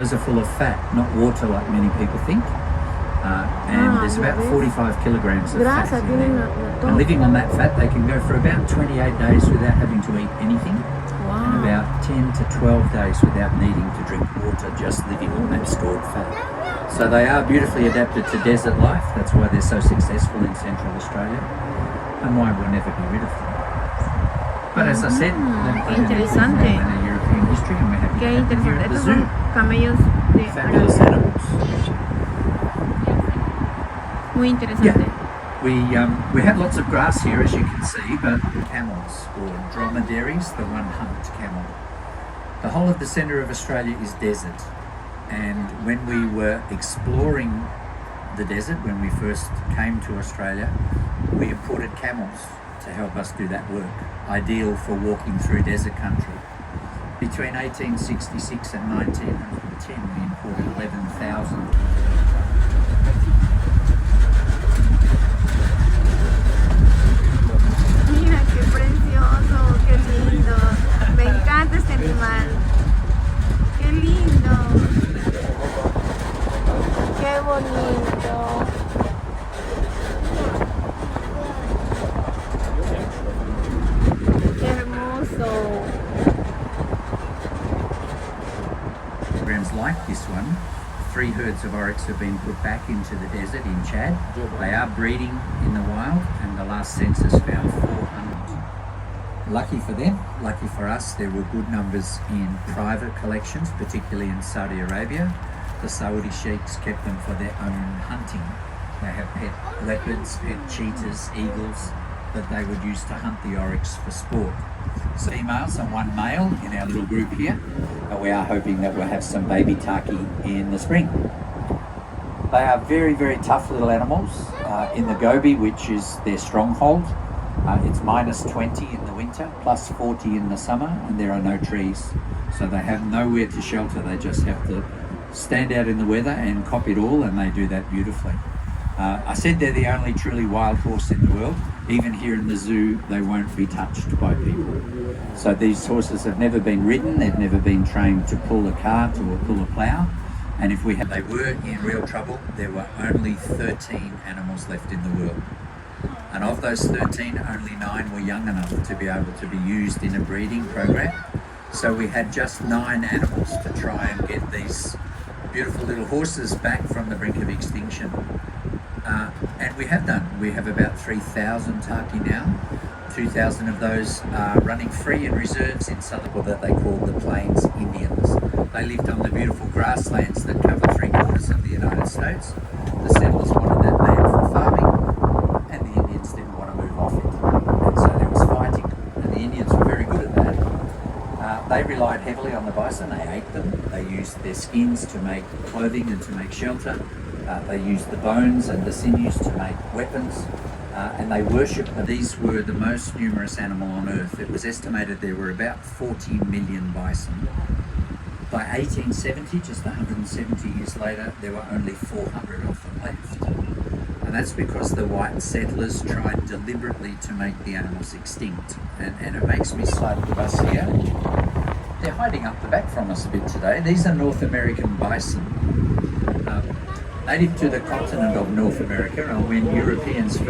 Those are full of fat, not water like many people think. And there's about 45 kilograms of fat in there. And living on that fat, they can go for about 28 days without having to eat anything. And about 10 to 12 days without needing to drink water, just living on that stored fat. So they are beautifully adapted to desert life. That's why they're so successful in Central Australia and why we'll never be rid of them. But as I said, qué interesante. in European history, and we're happy Qué to have them here interesante. at the Estos zoo. son camellos de Fabulous Arabia. animals. Muy interesante. We have lots of grass here, as you can see, but camels or dromedaries, the one-humped camel. The whole of the centre of Australia is desert, and when we were exploring the desert, when we first came to Australia, we imported camels to help us do that work, ideal for walking through desert country. Between 1866 and 1910, we imported 11,000. Mira qué precioso, qué lindo. Me encanta este animal. Qué lindo. Qué bonito. Qué hermoso. Programs like this one, 3 herds of oryx have been put back into the desert in Chad. They are breeding in the wild, and the last census found 400. Lucky for them, lucky for us, there were good numbers in private collections, particularly in Saudi Arabia. The Saudi sheikhs kept them for their own hunting. They have pet leopards, pet cheetahs, eagles that they would use to hunt the oryx for sport. Females and 1 male in our little group here. We are hoping that we'll have some baby turkey in the spring. They are very, very tough little animals. In the Gobi, which is their stronghold, it's minus 20 in the winter, plus 40 in the summer, and there are no trees. So they have nowhere to shelter. They just have to stand out in the weather and cop it all, and they do that beautifully. I said they're the only truly wild horse in the world. Even here in the zoo, they won't be touched by people. So these horses have never been ridden, they've never been trained to pull a cart or pull a plough. And if they were in real trouble, there were only 13 animals left in the world. And of those 13, only 9 were young enough to be able to be used in a breeding program. So we had just 9 animals to try and get these beautiful little horses back from the brink of extinction. And we have done. We have about 3,000 turkey now. 2,000 of those are running free in reserves in southern that they call the Plains Indians. They lived on the beautiful grasslands that cover 3/4 of the United States. The settlers wanted that land for farming, and the Indians didn't want to move off it. And so there was fighting, and the Indians were very good at that. They relied heavily on the bison. They ate them. They used their skins to make clothing and to make shelter. They used the bones and the sinews to make weapons, and they worshipped them. These were the most numerous animal on earth. It was estimated there were about 40 million bison. By 1870, just 170 years later, there were only 400 of them left. And that's because the white settlers tried deliberately to make the animals extinct. And it makes me sad with us here. They're hiding up the back from us a bit today. These are North American bison. Native to the continent of North America, and when Europeans first